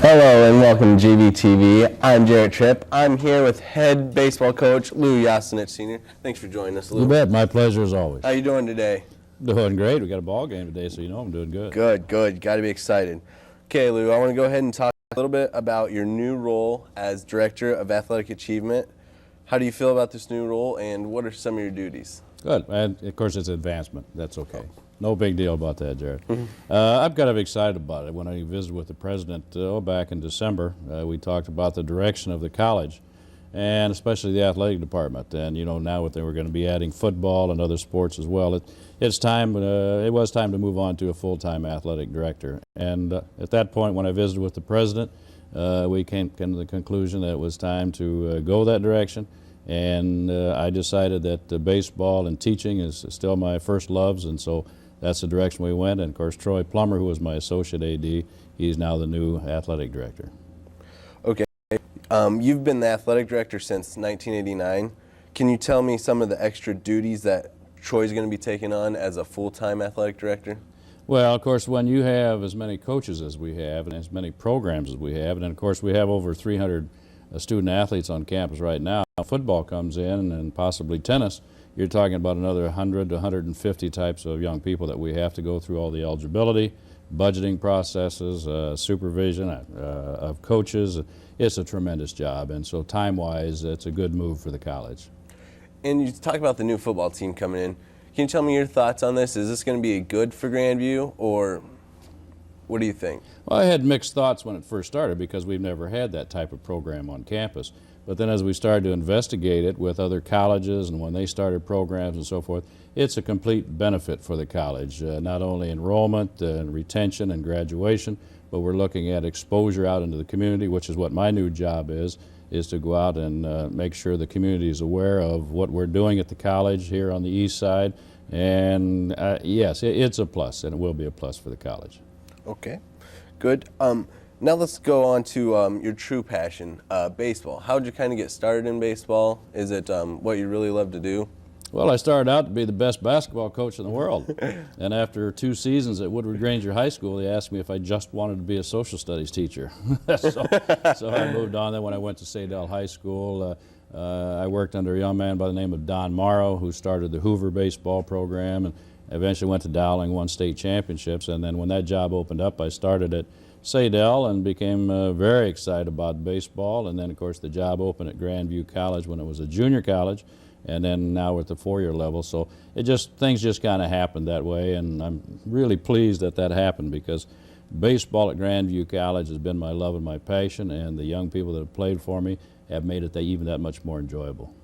Hello and welcome to GVTV. I'm Jerit Tripp. I'm here with head baseball coach Lou Yacinich Sr. Thanks for joining us, Lou. You bet. My pleasure as always. How you doing today? Doing great. We got a ball game today, so you know I'm doing good. Good. Got to be excited. Okay, Lou, I want to go ahead and talk a little bit about your new role as Director of Athletic Achievement. How do you feel about this new role, and what are some of your duties? Good. And of course, it's advancement. That's okay. No big deal about that, Jared. I'm kind of excited about it. When I visited with the president back in December, we talked about the direction of the college, and especially the athletic department. And you know, now we're going to be adding football and other sports as well. It's time. It was time to move on to a full-time athletic director. And at that point, when I visited with the president, we came to the conclusion that it was time to go that direction. And I decided that baseball and teaching is still my first loves, and so that's the direction we went. And of course, Troy Plummer, who was my associate AD, he's now the new athletic director. Okay. You've been the athletic director since 1989. Can you tell me some of the extra duties that Troy's going to be taking on as a full-time athletic director? Well, of course, when you have as many coaches as we have and as many programs as we have, and of course we have over 300 student athletes on campus right now, football comes in and possibly tennis, you're talking about another 100 to 150 types of young people that we have to go through all the eligibility, budgeting processes, supervision of coaches. It's a tremendous job, and so time-wise, it's a good move for the college. And you talk about the new football team coming in. Can you tell me your thoughts on this? Is this going to be good for Grandview, or what do you think? Well, I had mixed thoughts when it first started because we've never had that type of program on campus. But then as we started to investigate it with other colleges and when they started programs and so forth, it's a complete benefit for the college, not only enrollment and retention and graduation, but we're looking at exposure out into the community, which is what my new job is to go out and make sure the community is aware of what we're doing at the college here on the east side. And yes, it's a plus, and it will be a plus for the college. Okay, good. Now let's go on to your true passion, baseball. How did you kind of get started in baseball? Is it what you really love to do? Well, I started out to be the best basketball coach in the world. And after 2 seasons at Woodward Granger High School, they asked me if I just wanted to be a social studies teacher. so I moved on. Then when I went to Sadell High School, I worked under a young man by the name of Don Morrow, who started the Hoover baseball program, and eventually went to Dowling, won state championships. And then when that job opened up, I started at Sadell and became very excited about baseball. And then, of course, the job opened at Grandview College when it was a junior college, and then now at the 4-year level. So things just kind of happened that way, and I'm really pleased that that happened because baseball at Grandview College has been my love and my passion, and the young people that have played for me have made it even that much more enjoyable.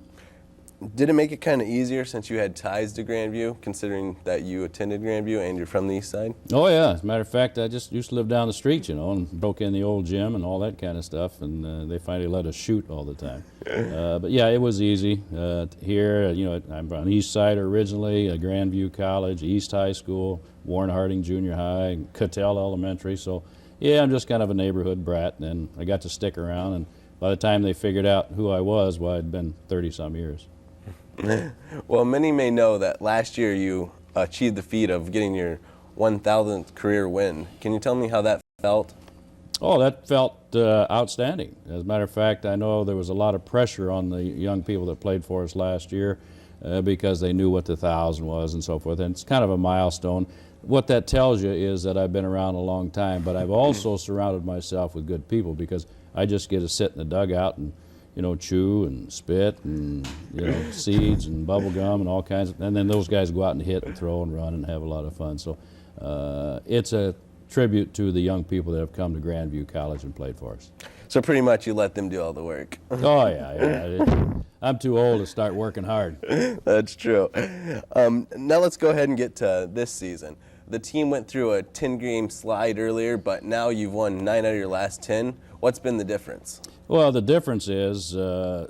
Did it make it kind of easier since you had ties to Grandview, considering that you attended Grandview and you're from the east side? Oh yeah, as a matter of fact, I just used to live down the street, you know, and broke in the old gym and all that kind of stuff, and they finally let us shoot all the time. But yeah, it was easy. Here, you know, I'm on the east side originally, Grandview College, East High School, Warren Harding Junior High, Cattell Elementary, so yeah, I'm just kind of a neighborhood brat, and I got to stick around, and by the time they figured out who I was, well, I'd been 30-some years. Well, many may know that last year you achieved the feat of getting your 1,000th career win. Can you tell me how that felt? Oh, that felt outstanding. As a matter of fact, I know there was a lot of pressure on the young people that played for us last year because they knew what the 1,000 was and so forth, and it's kind of a milestone. What that tells you is that I've been around a long time, but I've also surrounded myself with good people because I just get to sit in the dugout and, you know, chew and spit and, you know, seeds and bubble gum and all kinds of, and then those guys go out and hit and throw and run and have a lot of fun. So it's a tribute to the young people that have come to Grandview College and played for us. So pretty much you let them do all the work. Oh yeah. I'm too old to start working hard. That's true. Now let's go ahead and get to this season. The team went through a 10-game slide earlier, but now you've won 9 out of your last 10. What's been the difference? Well, the difference is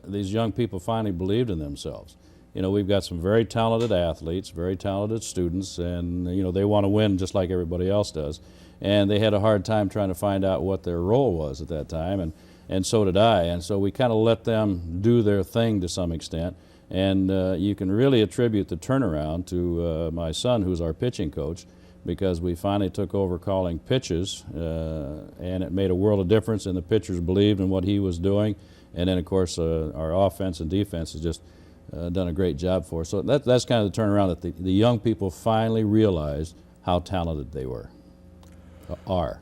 these young people finally believed in themselves. You know, we've got some very talented athletes, very talented students, and, you know, they want to win just like everybody else does. And they had a hard time trying to find out what their role was at that time, and so did I. And so we kind of let them do their thing to some extent. And you can really attribute the turnaround to my son, who's our pitching coach, because we finally took over calling pitches, and it made a world of difference, and the pitchers believed in what he was doing. And then, of course, our offense and defense has just done a great job for us. So that's kind of the turnaround, that the young people finally realized how talented they are.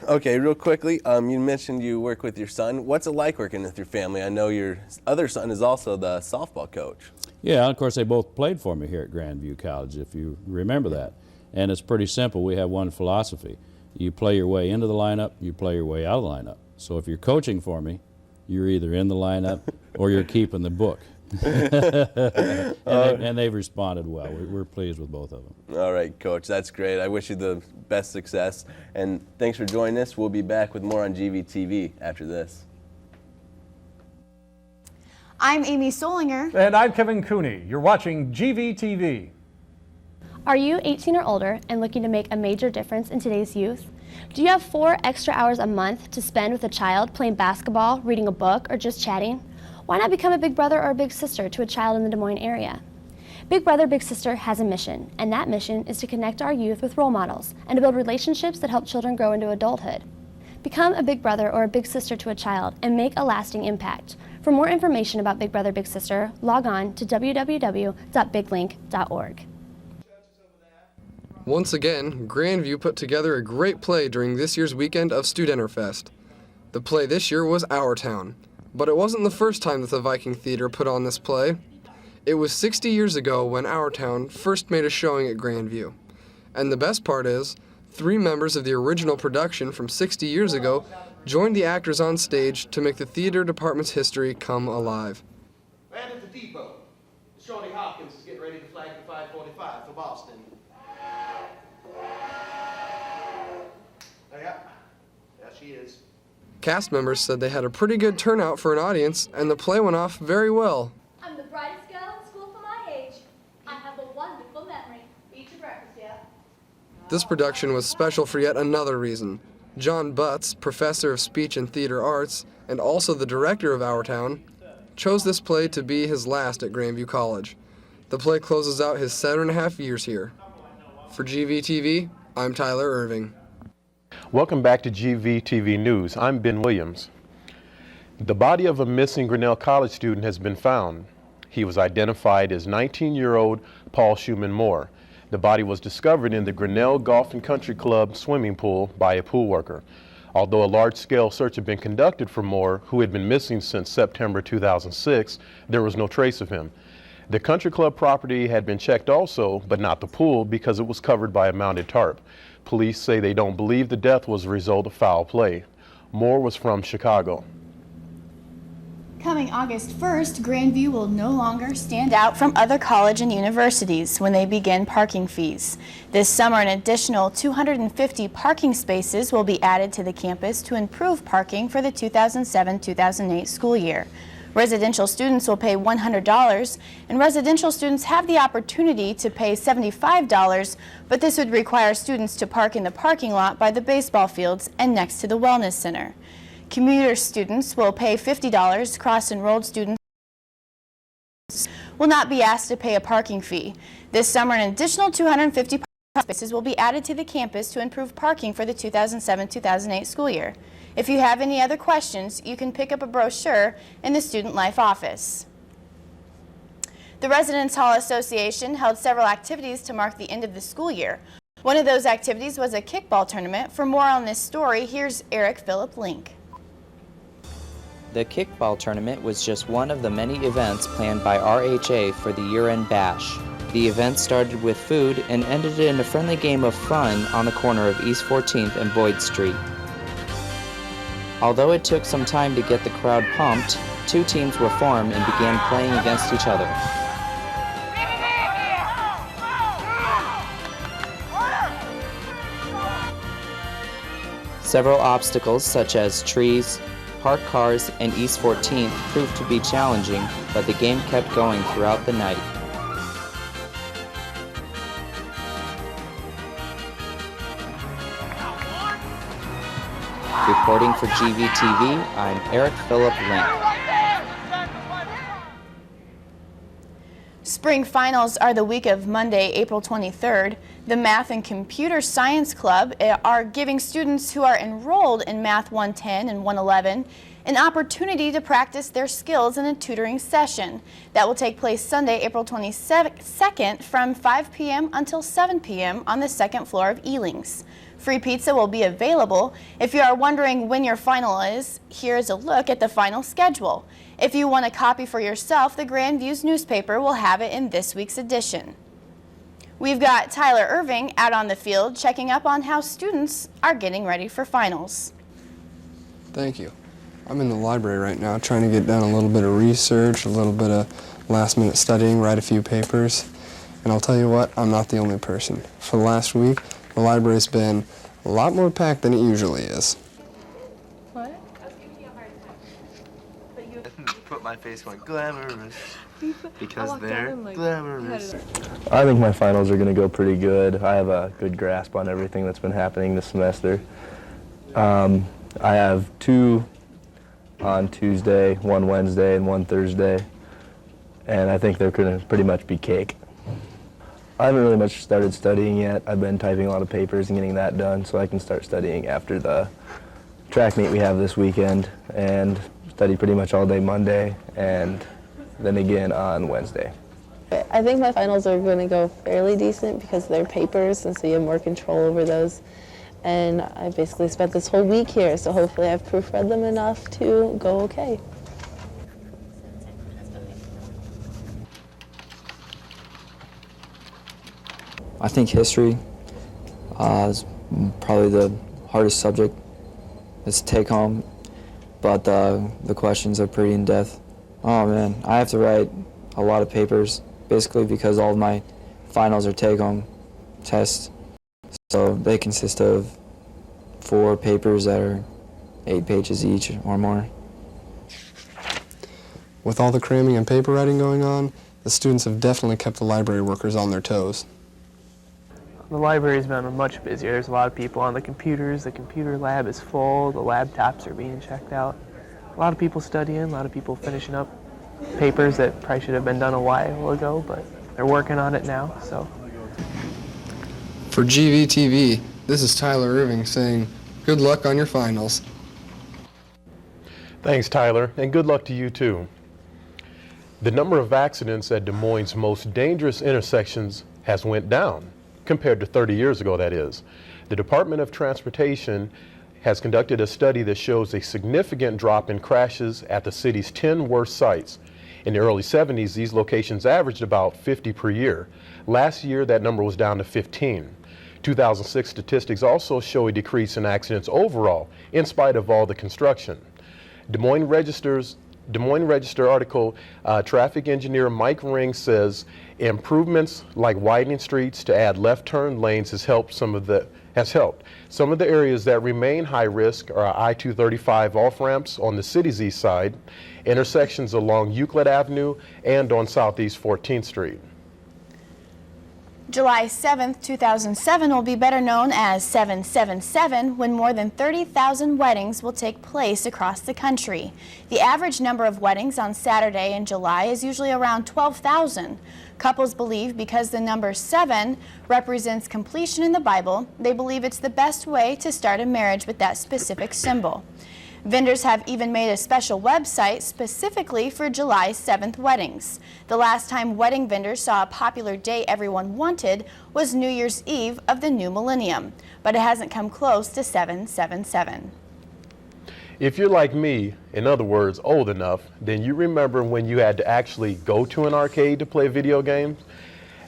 Okay, real quickly, you mentioned you work with your son. What's it like working with your family? I know your other son is also the softball coach. Yeah, of course, they both played for me here at Grandview College, if you remember that. And it's pretty simple. We have one philosophy. You play your way into the lineup, you play your way out of the lineup. So if you're coaching for me, you're either in the lineup or you're keeping the book. and they've responded well. We're pleased with both of them. All right, Coach, that's great. I wish you the best success. And thanks for joining us. We'll be back with more on GVTV after this. I'm Amy Solinger. And I'm Kevin Cooney. You're watching GVTV. Are you 18 or older and looking to make a major difference in today's youth? Do you have 4 extra hours a month to spend with a child playing basketball, reading a book, or just chatting? Why not become a big brother or a big sister to a child in the Des Moines area? Big Brother, Big Sister has a mission, and that mission is to connect our youth with role models and to build relationships that help children grow into adulthood. Become a big brother or a big sister to a child and make a lasting impact. For more information about Big Brother, Big Sister, log on to www.biglink.org. Once again, Grandview put together a great play during this year's weekend of Studenterfest. The play this year was Our Town, but it wasn't the first time that the Viking Theater put on this play. It was 60 years ago when Our Town first made a showing at Grandview. And the best part is, 3 members of the original production from 60 years ago joined the actors on stage to make the theater department's history come alive. Right at the depot, Shorty Hopkins is getting ready to flag the 545 for Boston. Yeah, she is. Cast members said they had a pretty good turnout for an audience, and the play went off very well. I'm the brightest girl in school for my age. I have a wonderful memory. Eat your breakfast, yeah? This production was special for yet another reason. John Butts, professor of speech and theater arts, and also the director of Our Town, chose this play to be his last at Grandview College. The play closes out his 7.5 years here. For GVTV, I'm Tyler Irving. Welcome back to GVTV News. I'm Ben Williams. The body of a missing Grinnell College student has been found. He was identified as 19-year-old Paul Schumann Moore. The body was discovered in the Grinnell Golf and Country Club swimming pool by a pool worker. Although a large-scale search had been conducted for Moore, who had been missing since September 2006, there was no trace of him. The country club property had been checked also, but not the pool, because it was covered by a mounted tarp. Police say they don't believe the death was a result of foul play. Moore was from Chicago. Coming August 1st, Grandview will no longer stand out from other college and universities when they begin parking fees. This summer, an additional 250 parking spaces will be added to the campus to improve parking for the 2007-2008 school year. Residential students will pay $100, and residential students have the opportunity to pay $75, but this would require students to park in the parking lot by the baseball fields and next to the Wellness Center. Commuter students will pay $50. Cross-enrolled students will not be asked to pay a parking fee. This summer, an additional 250 parking spaces will be added to the campus to improve parking for the 2007-2008 school year. If you have any other questions, you can pick up a brochure in the Student Life office. The Residence Hall Association held several activities to mark the end of the school year. One of those activities was a kickball tournament. For more on this story, here's Eric Phillip Link. The kickball tournament was just one of the many events planned by RHA for the year-end bash. The event started with food and ended in a friendly game of fun on the corner of East 14th and Boyd Street. Although it took some time to get the crowd pumped, 2 teams were formed and began playing against each other. Several obstacles such as trees, parked cars, and East 14th proved to be challenging, but the game kept going throughout the night. Reporting for GVTV, I'm Eric Phillip Link. Spring finals are the week of Monday, April 23rd. The Math and Computer Science Club are giving students who are enrolled in Math 110 and 111 an opportunity to practice their skills in a tutoring session that will take place Sunday, April 22nd from 5 p.m. until 7 p.m. on the second floor of Ealing's. Free pizza will be available. If you are wondering when your final is, here is a look at the final schedule. If you want a copy for yourself, the Grand View's newspaper will have it in this week's edition. We've got Tyler Irving out on the field checking up on how students are getting ready for finals. Thank you. I'm in the library right now trying to get done a little bit of research, a little bit of last-minute studying, write a few papers. And I'll tell you what, I'm not the only person. For the last week, the library's been a lot more packed than it usually is. What? I was giving you a hard time. But you put my face going glamorous. Because they're glamorous. I think my finals are going to go pretty good. I have a good grasp on everything that's been happening this semester. I have 2 on Tuesday, 1 Wednesday, and 1 Thursday, and I think they're going to pretty much be cake. I haven't really much started studying yet. I've been typing a lot of papers and getting that done so I can start studying after the track meet we have this weekend and study pretty much all day Monday and then again on Wednesday. I think my finals are going to go fairly decent because they're papers and so you have more control over those. And I basically spent this whole week here, so hopefully I've proofread them enough to go okay. I think history is probably the hardest subject. It's a take-home, but the questions are pretty in-depth. Oh man, I have to write a lot of papers, basically because all of my finals are take-home tests. So they consist of 4 papers that are 8 pages each or more. With all the cramming and paper writing going on, the students have definitely kept the library workers on their toes. The library's been much busier. There's a lot of people on the computers. The computer lab is full. The laptops are being checked out. A lot of people studying, a lot of people finishing up papers that probably should have been done a while ago, but they're working on it now, so. For GVTV, this is Tyler Irving saying, good luck on your finals. Thanks, Tyler, and good luck to you too. The number of accidents at Des Moines' most dangerous intersections has went down, compared to 30 years ago, that is. The Department of Transportation has conducted a study that shows a significant drop in crashes at the city's 10 worst sites. In the early 70s, these locations averaged about 50 per year. Last year, that number was down to 15. 2006 statistics also show a decrease in accidents overall, in spite of all the construction. Des Moines Register article, traffic engineer Mike Ring says improvements like widening streets to add left turn lanes has helped. Some of the areas that remain high risk are I-235 off ramps on the city's east side, intersections along Euclid Avenue, and on Southeast 14th Street. July 7th, 2007 will be better known as 777 when more than 30,000 weddings will take place across the country. The average number of weddings on Saturday in July is usually around 12,000. Couples believe because the number 7 represents completion in the Bible, they believe it's the best way to start a marriage with that specific symbol. Vendors have even made a special website specifically for July 7th weddings. The last time wedding vendors saw a popular day everyone wanted was New Year's Eve of the new millennium, but it hasn't come close to 777. If you're like me, in other words, old enough, then you remember when you had to actually go to an arcade to play video games.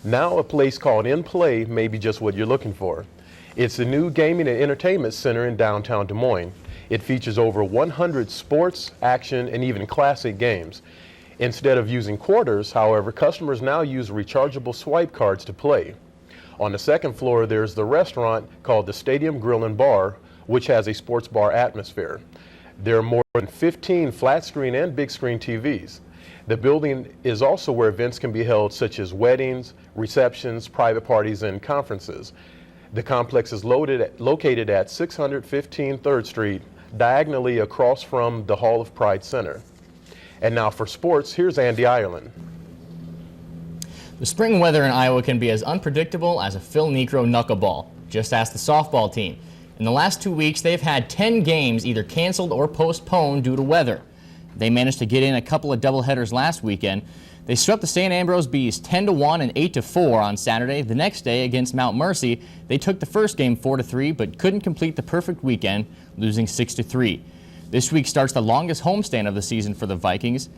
Now a place called In Play may be just what you're looking for. It's a new gaming and entertainment center in downtown Des Moines. It features over 100 sports, action, and even classic games. Instead of using quarters, however, customers now use rechargeable swipe cards to play. On the second floor, there's the restaurant called the Stadium Grill and Bar, which has a sports bar atmosphere. There are more than 15 flat screen and big screen TVs. The building is also where events can be held, such as weddings, receptions, private parties, and conferences. The complex is located at 615 3rd Street, diagonally across from the Hall of Pride Center. And now for sports, here's Andy Ireland. The spring weather in Iowa can be as unpredictable as a Phil Necro knuckleball. Just ask the softball team. In the last 2 weeks, they've had 10 games either canceled or postponed due to weather. They managed to get in a couple of doubleheaders last weekend. They swept the St. Ambrose Bees 10-1 and 8-4 on Saturday. The next day against Mount Mercy, they took the first game 4-3 but couldn't complete the perfect weekend, losing 6-3. This week starts the longest homestand of the season for the Vikings.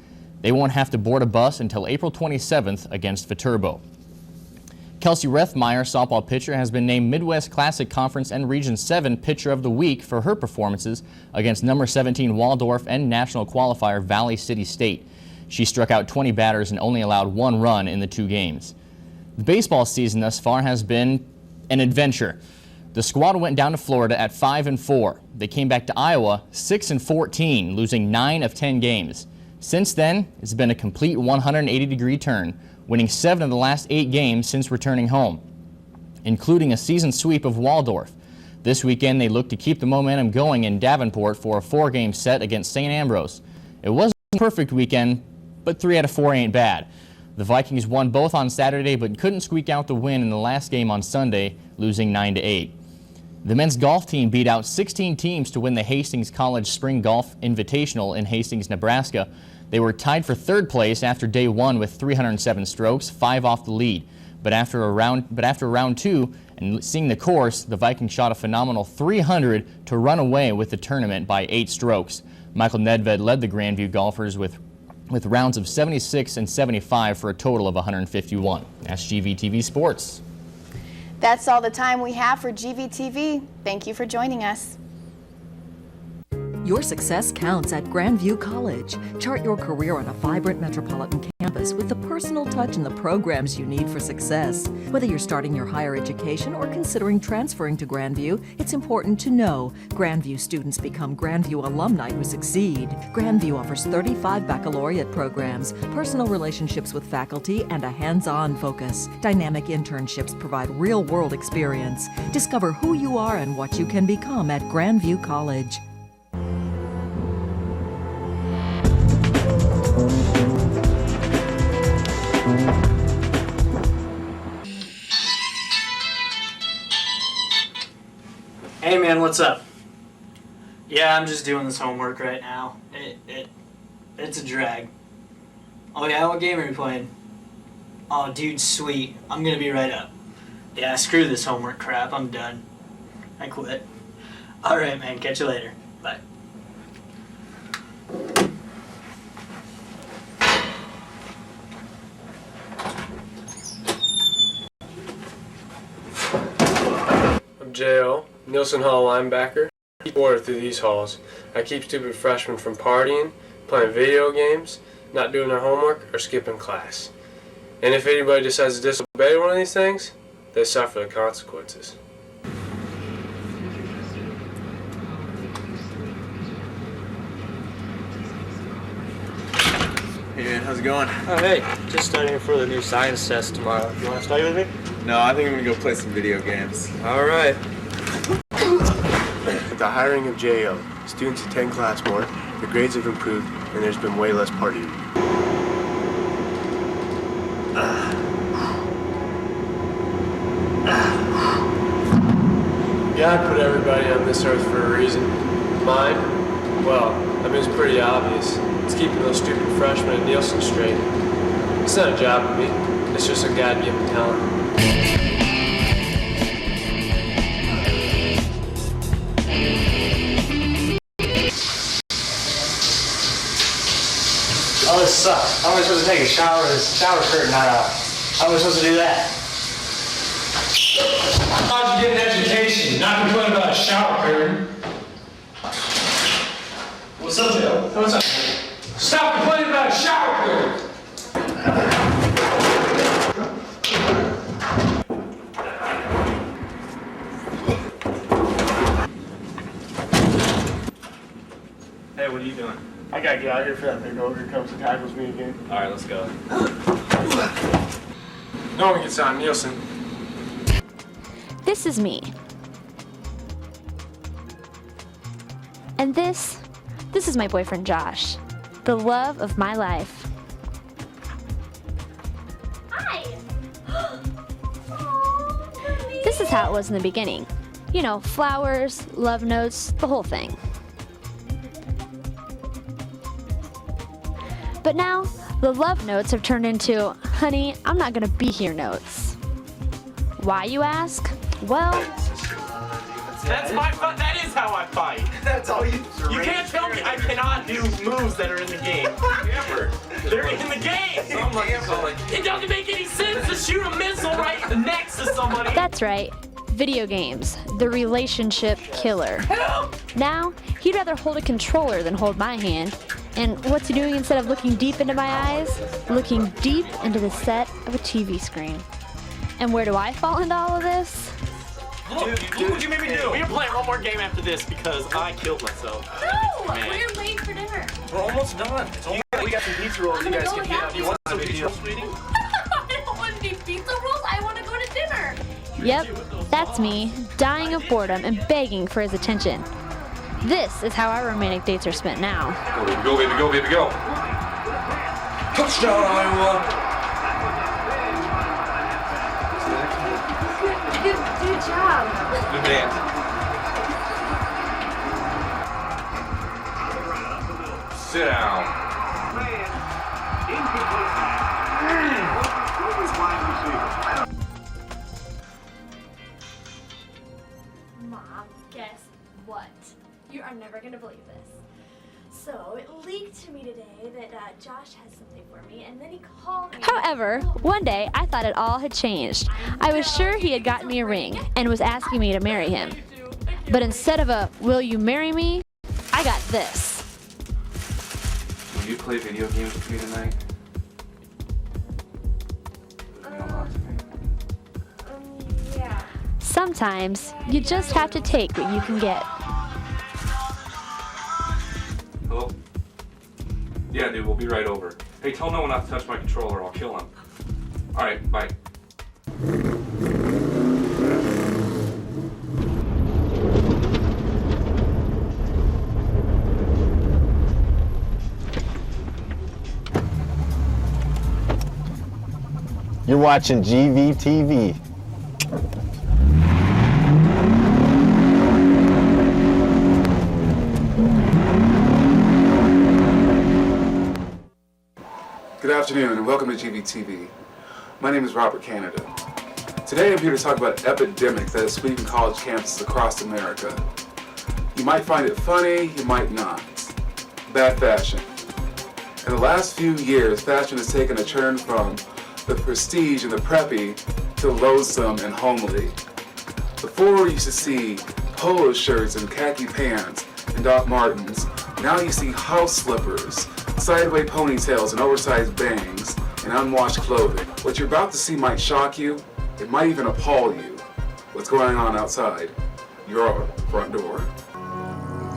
They won't have to board a bus until April 27th against Viterbo. Chelsey Rethmeyer, softball pitcher, has been named Midwest Classic Conference and Region 7 Pitcher of the Week for her performances against number 17 Waldorf and national qualifier Valley City State. She struck out 20 batters and only allowed 1 run in the 2 games. The baseball season thus far has been an adventure. The squad went down to Florida at 5-4. They came back to Iowa 6-14, losing 9 of 10 games. Since then, it's been a complete 180-degree turn, winning 7 of the last 8 games since returning home, including a season sweep of Waldorf. This weekend, they look to keep the momentum going in Davenport for a 4-game set against St. Ambrose. It wasn't a perfect weekend, but 3 out of 4 ain't bad. The Vikings won both on Saturday, but couldn't squeak out the win in the last game on Sunday, losing 9-8. The men's golf team beat out 16 teams to win the Hastings College Spring Golf Invitational in Hastings, Nebraska. They were tied for 3rd place after day 1 with 307 strokes, 5 off the lead. But after round 2 and seeing the course, the Vikings shot a phenomenal 300 to run away with the tournament by 8 strokes. Michael Nedved led the Grandview golfers with rounds of 76 and 75 for a total of 151. That's GVTV Sports. That's all the time we have for GVTV. Thank you for joining us. Your success counts at Grandview College. Chart your career on a vibrant metropolitan campus with the personal touch and the programs you need for success. Whether you're starting your higher education or considering transferring to Grandview, it's important to know Grandview students become Grandview alumni who succeed. Grandview offers 35 baccalaureate programs, personal relationships with faculty, and a hands-on focus. Dynamic internships provide real-world experience. Discover who you are and what you can become at Grandview College. Hey man, what's up? Yeah, I'm just doing this homework right now. It's a drag. Oh yeah, what game are you playing? Oh dude, sweet. I'm gonna be right up. Yeah, screw this homework crap. I'm done. I quit. Alright man, catch you later. Bye. I'm J.O., Nielsen Hall linebacker. I keep order through these halls. I keep stupid freshmen from partying, playing video games, not doing their homework, or skipping class. And if anybody decides to disobey one of these things, they suffer the consequences. Hey man, how's it going? Oh hey, just studying for the new science test tomorrow. You wanna study with me? No, I think I'm gonna go play some video games. Alright. With the hiring of J.O., students attend class more, their grades have improved, and there's been way less partying. God put everybody on this earth for a reason. Mine? Well, I mean, it's pretty obvious. It's keeping those stupid freshmen at Nielsen straight. It's not a job for me. It's just a God-given talent. Oh, this sucks. How am I supposed to take a shower with this shower curtain not out? How am I supposed to do that? I thought you'd get an education, not complain about a shower curtain. What's up, Joe? What's up? Stop complaining about a shower curtain! Hey, what are you doing? I gotta get out of here for that big ogre comes and tackles me again. Alright, let's go. No one gets on Nielsen. This is me. And this is my boyfriend Josh, the love of my life. Hi! is how it was in the beginning. You know, flowers, love notes, the whole thing. But now, the love notes have turned into, honey, I'm not gonna be here notes. Why, you ask? Well, that's my fight. That is how I fight. That's all you. You can't tell me I cannot do moves that are in the game. Ever. They're in the game. It doesn't make any sense to shoot a missile right next to somebody. that's right. Video games, the relationship killer. Now, he'd rather hold a controller than hold my hand. And what's he doing instead of looking deep into my eyes? Looking deep into the set of a TV screen. And where do I fall into all of this? Look what you made me do. We're playing one more game after this because I killed myself. No! Man. We're late for dinner. We're almost done. We got some pizza rolls you guys can get. Do you want some pizza rolls, sweetie? I don't want any pizza rolls. I want to go to dinner. Yep, that's me, dying of boredom and begging for his attention. This is how our romantic dates are spent now. Go, baby, go, baby, go, baby, go. Touchdown, Iowa. Good job. Good man. Sit down. Mom, guess what? You are never gonna believe this. So, it leaked to me today that Josh has something for me, and then he called me. However, one day I thought it all had changed. I was sure he had gotten me a ring and was asking me to marry him. But instead of a, will you marry me, I got this. Will you play video games with me tonight? Yeah. Sometimes, you just have to take what you can get. Hello? Yeah, dude, we'll be right over. Hey, tell no one not to touch my controller, I'll kill him. Alright, bye. You're watching GVTV. Good afternoon and welcome to GVTV. My name is Robert Canada. Today I'm here to talk about an epidemic that is sweeping college campuses across America. You might find it funny, you might not. Bad fashion. In the last few years, fashion has taken a turn from the prestige and the preppy to loathsome and homely. Before we used to see polo shirts and khaki pants and Doc Martens. Now you see house slippers, sideways ponytails and oversized bangs, and unwashed clothing. What you're about to see might shock you, it might even appall you. What's going on outside your front door?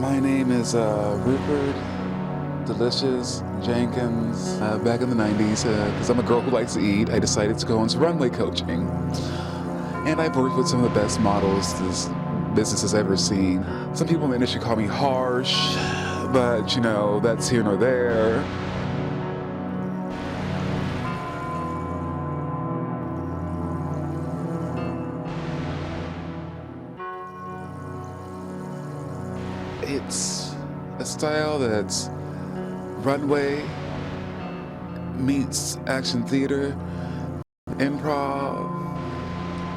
My name is Rupert Delicious Jenkins. Back in the 90s, because I'm a girl who likes to eat, I decided to go into runway coaching. And I've worked with some of the best models this business has ever seen. Some people in the industry call me harsh, but you know, that's here nor there. It's a style that's runway meets action theater, improv,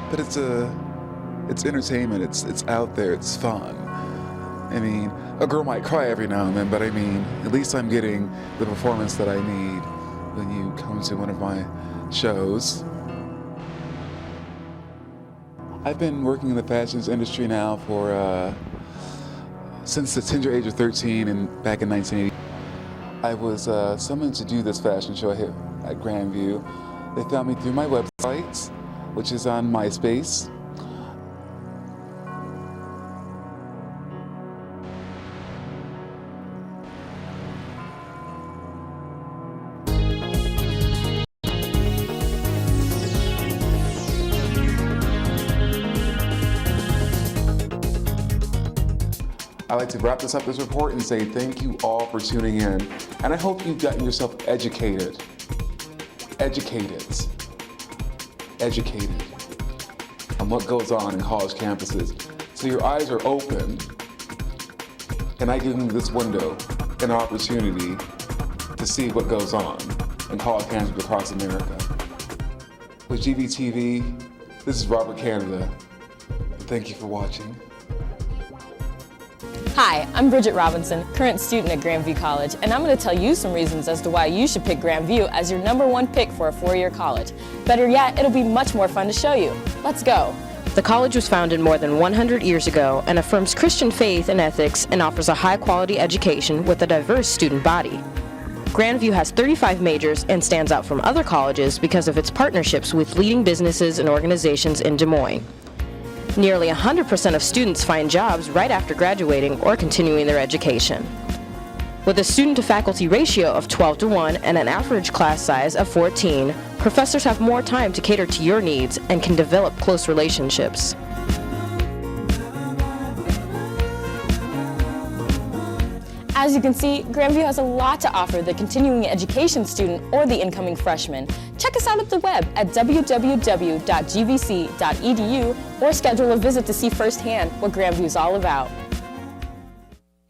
but it's entertainment, it's out there, it's fun. I mean, a girl might cry every now and then, but I mean, at least I'm getting the performance that I need when you come to one of my shows. I've been working in the fashions industry now for since the tender age of 13 and back in 1980. I was summoned to do this fashion show here at Grandview. They found me through my website, which is on MySpace. I'd like to wrap this report and say thank you all for tuning in. And I hope you've gotten yourself educated. Educated. on what goes on in college campuses. So your eyes are open, and I give them this window, an opportunity to see what goes on in college campuses across America. With GVTV, this is Robert Canada, and thank you for watching. Hi, I'm Bridgett Robinson, current student at Grandview College, and I'm going to tell you some reasons as to why you should pick Grandview as your #1 pick for a 4-year college. Better yet, it'll be much more fun to show you. Let's go. The college was founded more than 100 years ago and affirms Christian faith and ethics and offers a high-quality education with a diverse student body. Grandview has 35 majors and stands out from other colleges because of its partnerships with leading businesses and organizations in Des Moines. Nearly 100% of students find jobs right after graduating or continuing their education. With a student-to-faculty ratio of 12:1 and an average class size of 14, professors have more time to cater to your needs and can develop close relationships. As you can see, Grandview has a lot to offer the continuing education student or the incoming freshman. Check us out at the web at www.gvc.edu or schedule a visit to see firsthand what Grandview is all about.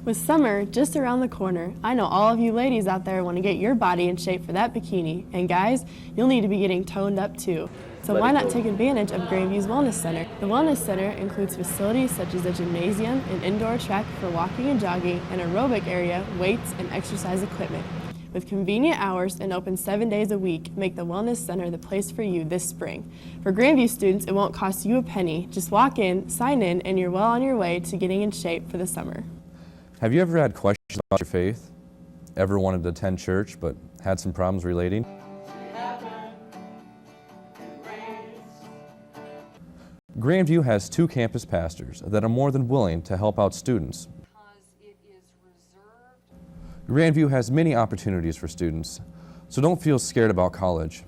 With summer just around the corner, I know all of you ladies out there want to get your body in shape for that bikini. And guys, you'll need to be getting toned up too. So why not take advantage of Grandview's Wellness Center? The Wellness Center includes facilities such as a gymnasium, an indoor track for walking and jogging, an aerobic area, weights, and exercise equipment. With convenient hours and open 7 days a week, make the Wellness Center the place for you this spring. For Grandview students, it won't cost you a penny. Just walk in, sign in, and you're well on your way to getting in shape for the summer. Have you ever had questions about your faith? Ever wanted to attend church but had some problems relating? Grandview has 2 campus pastors that are more than willing to help out students. Grandview has many opportunities for students, so don't feel scared about college.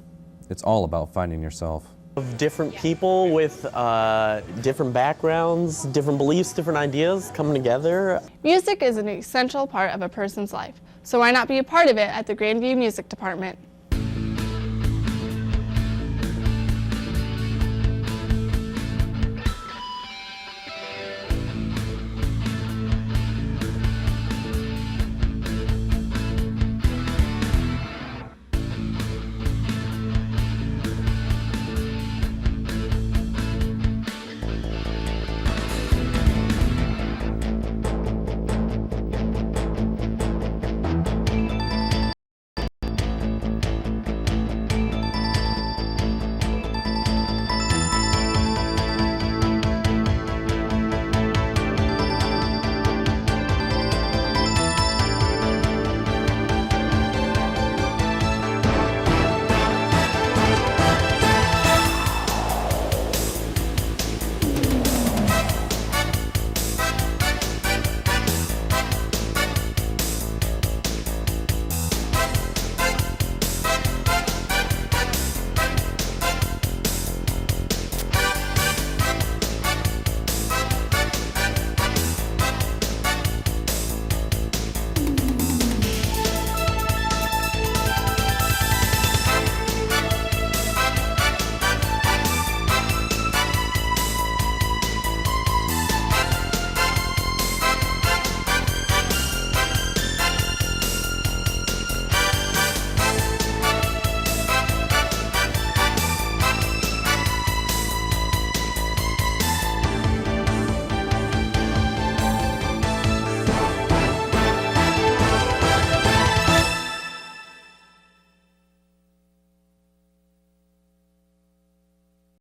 It's all about finding yourself. Of different people with different backgrounds, different beliefs, different ideas coming together. Music is an essential part of a person's life, so why not be a part of it at the Grandview Music Department?